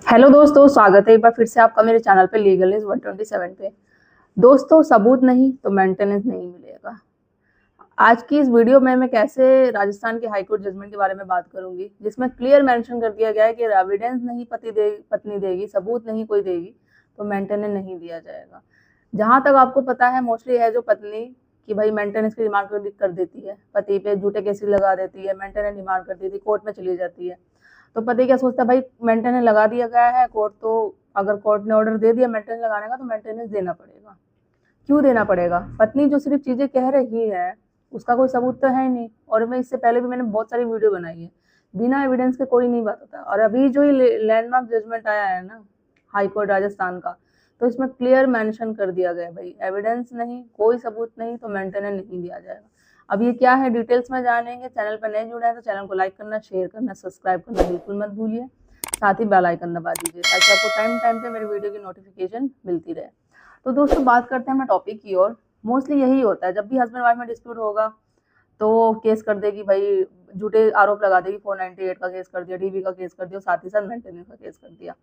Hello दोस्तों, स्वागत है एक बार फिर से आपका मेरे चैनल पे लीगल इज 127 पे। दोस्तों, सबूत नहीं तो मेंटेनेंस नहीं मिलेगा। आज की इस वीडियो में मैं कैसे राजस्थान के हाईकोर्ट जजमेंट के बारे में बात करूंगी, जिसमें क्लियर मेंशन कर दिया गया है कि एविडेंस नहीं पत्नी देगी, सबूत नहीं कोई देगी तो मेंटेनेंस नहीं दिया जाएगा। जहां तक आपको पता है, मोस्टली है जो पत्नी कि भाई मेंटेनेंस की डिमांड कर देती है, पति पे झूठे केसेस लगा देती है, मेंटेनेंस डिमांड कर देती है, कोर्ट में चली जाती है। तो पति क्या सोचता है, भाई मेंटेनेंस लगा दिया गया है, कोर्ट तो अगर कोर्ट ने ऑर्डर दे दिया मेंटेनेंस लगाने का तो मेंटेनेंस देना पड़ेगा। क्यों देना पड़ेगा? पत्नी जो सिर्फ चीजें कह रही है उसका कोई सबूत तो है ही नहीं। और मैं इससे पहले भी मैंने बहुत सारी वीडियो बनाई है, बिना एविडेंस के कोई नहीं बात होता। और अभी जो ये लैंडमार्क जजमेंट आया है ना, हाई कोर्ट राजस्थान का, तो इसमें क्लियर मेंशन कर दिया गया है, भाई एविडेंस नहीं, कोई सबूत नहीं तो मेंटेनेंस नहीं दिया जाएगा। अब ये क्या है डिटेल्स में जानेंगे। चैनल पर नए जुड़े हैं तो चैनल को लाइक करना, शेयर करना, सब्सक्राइब करना बिल्कुल मत भूलिए। साथ ही बेल आइकन दबा दीजिए ताकि आपको टाइम टाइम पे मेरी वीडियो की नोटिफिकेशन मिलती रहे। तो दोस्तों, बात करते हैं अपने टॉपिक की ओर। मोस्टली यही होता है, जब भी हस्बैंड वाइफ में डिस्प्यूट होगा तो केस कर देगी, भाई झूठे आरोप लगा देगी, 498 का केस कर दिया, डीवी का केस कर दिया, साथ ही साथ मेंटेनेंस का केस कर दिया।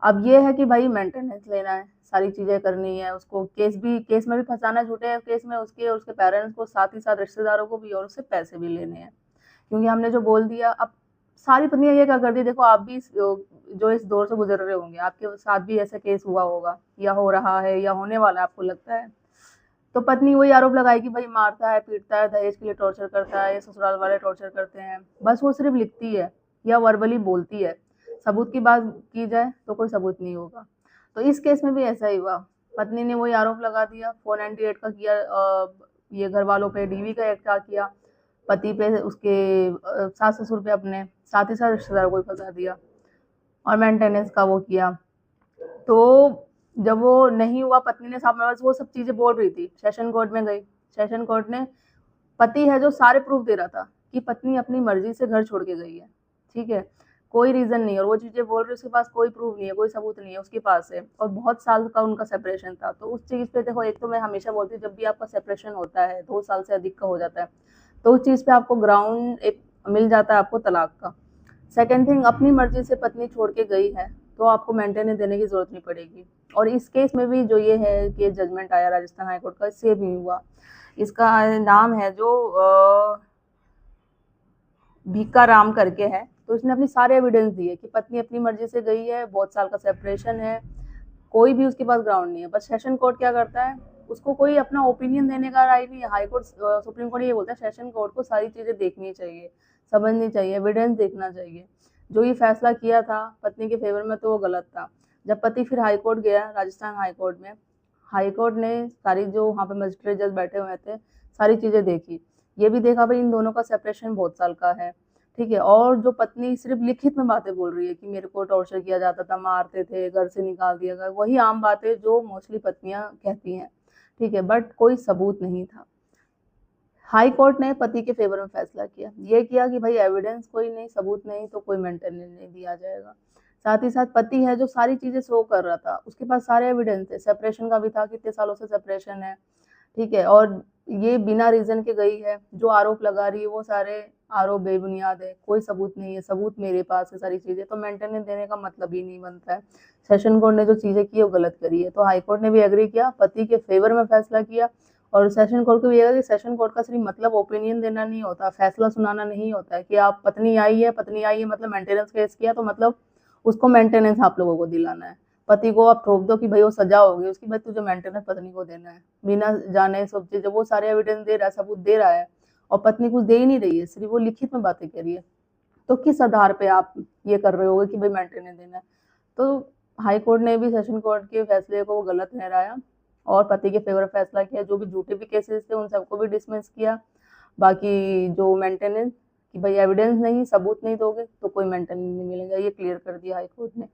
अब ये है कि भाई मेंटेनेंस लेना है, सारी चीजें करनी है, उसको केस में भी फंसाना है, झूठे केस में उसके और उसके पेरेंट्स को, साथ ही साथ रिश्तेदारों को भी, और उससे पैसे भी लेने हैं क्योंकि हमने जो बोल दिया। अब सारी पत्नियां ये क्या करती, देखो आप भी जो इस दौर से गुजर रहे होंगे, आपके साथ भी ऐसा केस हुआ होगा या हो रहा है या होने वाला है, आपको लगता है। तो पत्नी वही आरोप लगाएगी, भाई मारता है, पीटता है, दहेज के लिए टॉर्चर करता है, या ससुराल वाले टॉर्चर करते हैं। बस वो सिर्फ लिखती है या वर्बली बोलती है। सबूत की बात की जाए तो कोई सबूत नहीं होगा। तो इस केस में भी ऐसा ही हुआ। पत्नी ने वही आरोप लगा दिया, 498 का किया, ये घर वालों पे डीवी का एक्ट का किया, पति पे, उसके सास ससुर पे, अपने साथ ही साथ रिश्तेदारों को फंसा दिया, और मेंटेनेंस का वो किया। तो जब वो नहीं हुआ, पत्नी ने सामने वो सब चीजें बोल रही थी, सेशन कोर्ट में गई। सेशन कोर्ट ने, पति है जो सारे प्रूफ दे रहा था कि पत्नी अपनी मर्जी से घर छोड़ के गई है, ठीक है, कोई रीजन नहीं, और वो चीजें बोल रही है, उसके पास कोई प्रूफ नहीं है, कोई सबूत नहीं है उसके पास है, और बहुत साल का उनका सेपरेशन था। तो उस चीज पे देखो, एक तो मैं हमेशा बोलती हूँ, जब भी आपका सेपरेशन होता है 2 साल से अधिक का हो जाता है, तो उस चीज पे आपको ग्राउंड एक मिल जाता है आपको तलाक का। सेकेंड थिंग, अपनी मर्जी से पत्नी छोड़ के गई है तो आपको मेंटेनेंस देने की जरूरत नहीं पड़ेगी। और इस केस में भी जो ये है कि जजमेंट आया राजस्थान हाईकोर्ट का, इससे भी हुआ। इसका नाम है जो भीका राम करके है। तो उसने अपनी सारे एविडेंस दिए कि पत्नी अपनी मर्जी से गई है, बहुत साल का सेपरेशन है, कोई भी उसके पास ग्राउंड नहीं है। बस सेशन कोर्ट क्या करता है, उसको कोई अपना ओपिनियन देने का राइट नहीं है। हाई कोर्ट, सुप्रीम कोर्ट ये बोलता है सेशन कोर्ट को सारी चीजें देखनी चाहिए, समझनी चाहिए, एविडेंस देखना चाहिए। जो ये फैसला किया था पत्नी के फेवर में तो वो गलत था। जब पति फिर हाई कोर्ट गया, राजस्थान हाई कोर्ट में, हाई कोर्ट ने सारी, जो वहाँ पे मजिस्ट्रेट जज बैठे हुए थे, सारी चीजें देखी। ये भी देखा भाई इन दोनों का सेपरेशन बहुत साल का है, ठीक है। और जो पत्नी सिर्फ लिखित में बातें बोल रही है कि मेरे को टॉर्चर किया जाता था, मारते थे, घर से निकाल दिया गया, वही आम बातें जो मोस्टली पत्नियां कहती हैं, ठीक है, बट कोई सबूत नहीं था। हाई कोर्ट ने पति के फेवर में फैसला किया, ये किया कि भाई एविडेंस कोई नहीं, सबूत नहीं तो कोई मेंटेनेंस नहीं दिया जाएगा। साथ ही साथ पति है जो सारी चीजें शो कर रहा था, उसके पास सारे एविडेंस थे, सेपरेशन का भी था, कितने सालों से सेपरेशन है, ठीक है, और ये बिना रीजन के गई है, जो आरोप लगा रही है वो सारे आरोप बेबुनियाद है, कोई सबूत नहीं है, सबूत मेरे पास है सारी चीजें, तो मेंटेनेंस देने का मतलब ही नहीं बनता है। सेशन कोर्ट ने जो चीजें की वो गलत करी है, तो हाई कोर्ट ने भी एग्री किया, पति के फेवर में फैसला किया। और सेशन कोर्ट को भी ये कि सेशन कोर्ट का सिर्फ मतलब ओपिनियन देना नहीं होता, फैसला सुनाना नहीं होता है कि आप पत्नी आई है मतलब मेंटेनेंस केस किया तो मतलब उसको मेंटेनेंस आप लोगों को दिलाना है। पति को आप ठोक दो कि भाई वो सजा होगी उसकी, भाई तुझे मेंटेनेंस पत्नी को देना है, बिना जाने सब चीजें, वो सारे एविडेंस दे रहा है, सबूत दे रहा है, और पत्नी कुछ दे ही नहीं रही है, सिर्फ वो लिखित में बातें कर रही है। तो किस आधार पे आप ये कर रहे होगे कि भाई मेंटेनेंस देना है? तो हाई कोर्ट ने भी सेशन कोर्ट के फैसले को गलत ठहराया और पति के फेवर फैसला किया। जो भी झूठे भी केसेस थे उन सबको भी डिसमिस किया। बाकी जो मेंटेनेंस, कि भाई एविडेंस नहीं, सबूत नहीं दोगे तो कोई मेंटेनेंस नहीं मिलेगा, ये क्लियर कर दिया हाई कोर्ट ने,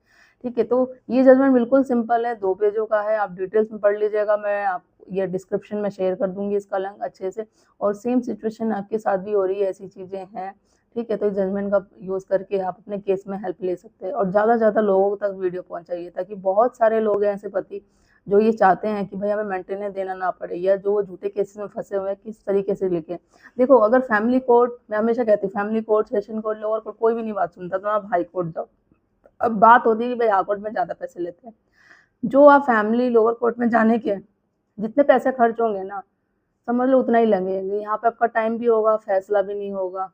ठीक है। तो ये जजमेंट बिल्कुल सिंपल है, 2 पेजों का है, आप डिटेल्स में पढ़ लीजिएगा, मैं आपको ये डिस्क्रिप्शन में शेयर कर दूंगी इसका लिंक अच्छे से। और सेम सिचुएशन आपके साथ भी हो रही है, ऐसी चीजें हैं, ठीक है, तो इस जजमेंट का यूज करके आप अपने केस में हेल्प ले सकते हैं। और ज्यादा से ज्यादा लोगों तक वीडियो पहुंचाइए ताकि बहुत सारे लोग हैं ऐसे पति जो ये चाहते हैं कि भाई हमें मेंटेनेंस देना ना पड़े, या जो वो झूठे केसेस में फंसे हुए हैं किस तरीके से लिखे। देखो, अगर फैमिली कोर्ट, मैं हमेशा कहती हूँ family court, session court, lower court, कोई भी नहीं बात सुनता तो आप हाई कोर्ट जाओ। अब बात होती है कि भाई हाई कोर्ट में ज़्यादा पैसे लेते हैं। जो आप फैमिली लोअर कोर्ट में जाने के जितने पैसे खर्च होंगे ना, समझ लो उतना ही लगेंगे। यहाँ पे आपका टाइम भी होगा, फैसला भी नहीं होगा।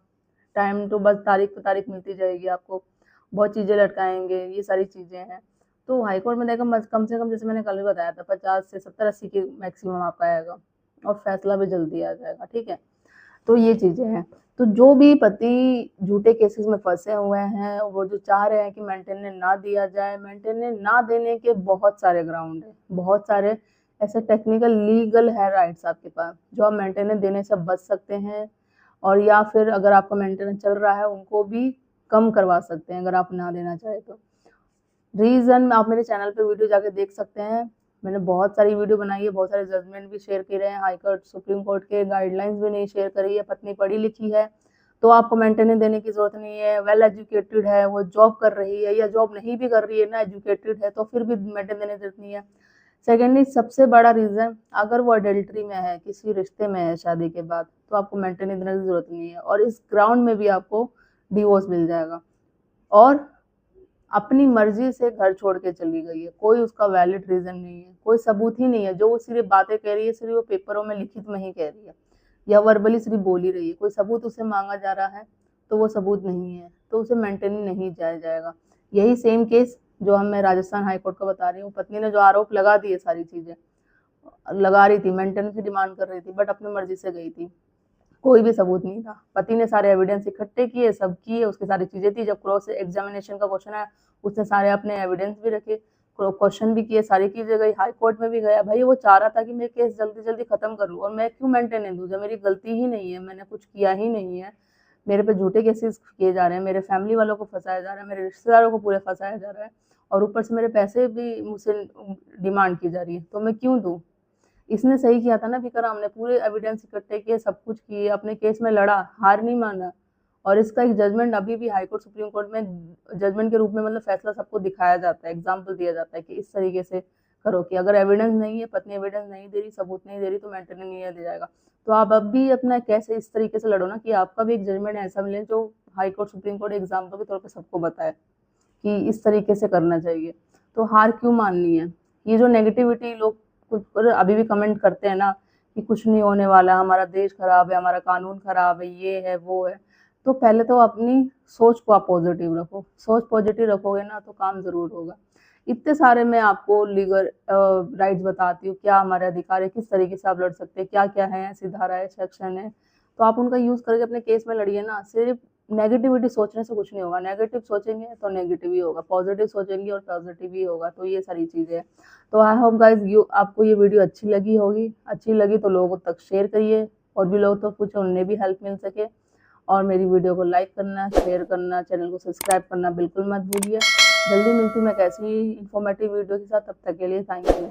टाइम तो बस तारीख पे तारीख मिलती जाएगी आपको, बहुत चीज़ें लटकाएँगे, ये सारी चीज़ें हैं। तो हाई कोर्ट में देखो कम से कम, जैसे मैंने कल भी बताया था, 50 से 70-80 की मैक्सिमम आपका आएगा और फैसला भी जल्दी आ जाएगा, ठीक है? तो ये चीज़ें हैं। तो जो भी पति झूठे केसेस में फँसे हुए हैं, वो जो चाह रहे हैं कि मेंटेनेंस ना दिया जाए, मेंटेनेंस ना देने के बहुत सारे ग्राउंड हैं, बहुत सारे ऐसे टेक्निकल लीगल है राइट्स आपके पास, जो आप मेंटेनेंस देने से बच सकते हैं, और या फिर अगर आपका मेंटेनेंस चल रहा है, उनको भी कम करवा सकते हैं अगर आप ना देना चाहें तो। रीज़न आप मेरे चैनल पे वीडियो जाके देख सकते हैं। मैंने बहुत सारी वीडियो बनाई है, बहुत सारे जजमेंट भी शेयर करे हैं, हाई कोर्ट, सुप्रीम कोर्ट के गाइडलाइंस भी नहीं शेयर करी है। पत्नी पढ़ी लिखी है तो आपको मेंटेनेंस देने की ज़रूरत नहीं है, वेल एजुकेटेड है, वो जॉब कर रही है या जॉब नहीं भी कर रही है ना, एजुकेटेड है, तो फिर भी मेंटेनेंस देने की ज़रूरत नहीं है। सेकेंडली सबसे बड़ा रीज़न, अगर वो अडल्ट्री में है, किसी रिश्ते में है शादी के बाद, तो आपको मेंटेनेंस देने की ज़रूरत नहीं है, और इस ग्राउंड में भी आपको डिवोर्स मिल जाएगा। और अपनी मर्जी से घर छोड़ के चली गई है, कोई उसका वैलिड रीज़न नहीं है, कोई सबूत ही नहीं है, जो वो सिर्फ बातें कह रही है, सिर्फ वो पेपरों में लिखित में ही कह रही है या वर्बली सिर्फ बोल ही रही है, कोई सबूत उसे मांगा जा रहा है तो वो सबूत नहीं है, तो उसे मेंटेन नहीं जाया जाएगा। यही सेम केस जो मैं राजस्थान हाई कोर्ट का बता रही हूँ, पत्नी ने जो आरोप लगा दिए, सारी चीज़ें लगा रही थी, मेंटेनेंस की डिमांड कर रही थी, बट अपनी मर्जी से गई थी, कोई भी सबूत नहीं था। पति ने सारे एविडेंस इकट्ठे किए, सब किए, उसकी सारी चीज़ें थी। जब क्रॉस एग्जामिनेशन का क्वेश्चन आया, उसने सारे अपने एविडेंस भी रखे, क्वेश्चन भी किए, सारी चीज़ें गई, हाई कोर्ट में भी गया। भाई वो चाह रहा था कि मैं केस जल्दी जल्दी खत्म करूँ, और मैं क्यों मेंटेनेंस दूँ जब मेरी गलती ही नहीं है, मैंने कुछ किया ही नहीं है, मेरे पे झूठे केसेस किए जा रहे हैं, मेरे फैमिली वालों को फंसाया जा रहा है, मेरे रिश्तेदारों को पूरे फंसाया जा रहा है, और ऊपर से मेरे पैसे भी मुझसे डिमांड की जा रही है, तो मैं क्यों दूँ? इसने सही किया था ना विक्रम ने, पूरे एविडेंस इकट्ठे किए, सब कुछ किए, अपने केस में लड़ा, हार नहीं माना, और इसका एक जजमेंट अभी भी हाई कोर्ट, सुप्रीम कोर्ट में जजमेंट के रूप में, मतलब फैसला सबको दिखाया जाता है, एग्जाम्पल दिया जाता है कि इस तरीके से करो कि अगर एविडेंस नहीं है, पत्नी एविडेंस नहीं दे रही, सबूत नहीं दे रही, तो मेंटेनेंस नहीं दिया जाएगा। तो आप अब भी अपना केस इस तरीके से लड़ो ना कि आपका भी एक जजमेंट ऐसा मिले जो high court, supreme court example के तौर पर सबको बताए कि इस तरीके से करना चाहिए। तो हार क्यों माननी है? ये जो नेगेटिविटी लोग कुछ पर अभी भी कमेंट करते हैं ना कि कुछ नहीं होने वाला, हमारा देश खराब है, हमारा कानून खराब है, ये है, वो है, तो पहले तो अपनी सोच को आप पॉजिटिव रखो। सोच पॉजिटिव रखोगे ना तो काम ज़रूर होगा। इतने सारे मैं आपको लीगल राइट्स बताती हूँ, क्या हमारे अधिकार है, किस तरीके से आप लड़ सकते हैं, क्या-क्या है, ऐसी धारा है, सेक्शन है, तो आप उनका यूज़ करके अपने केस में लड़िए ना। सिर्फ नेगेटिविटी सोचने से कुछ नहीं होगा, नेगेटिव सोचेंगे तो नेगेटिव ही होगा, पॉजिटिव सोचेंगे और पॉजिटिव ही होगा, तो ये सारी चीज़ें हैं। तो आई होप गाइस यू आपको ये वीडियो अच्छी लगी होगी, अच्छी लगी तो लोगों तक शेयर करिए, और भी लोग तो कुछ उन्हें भी हेल्प मिल सके, और मेरी वीडियो को लाइक करना, शेयर करना, चैनल को सब्सक्राइब करना बिल्कुल मत भूलिए। जल्दी मिलती हूँ मैं कैसी इंफॉर्मेटिव वीडियो के साथ, तब तक के लिए थैंक यू।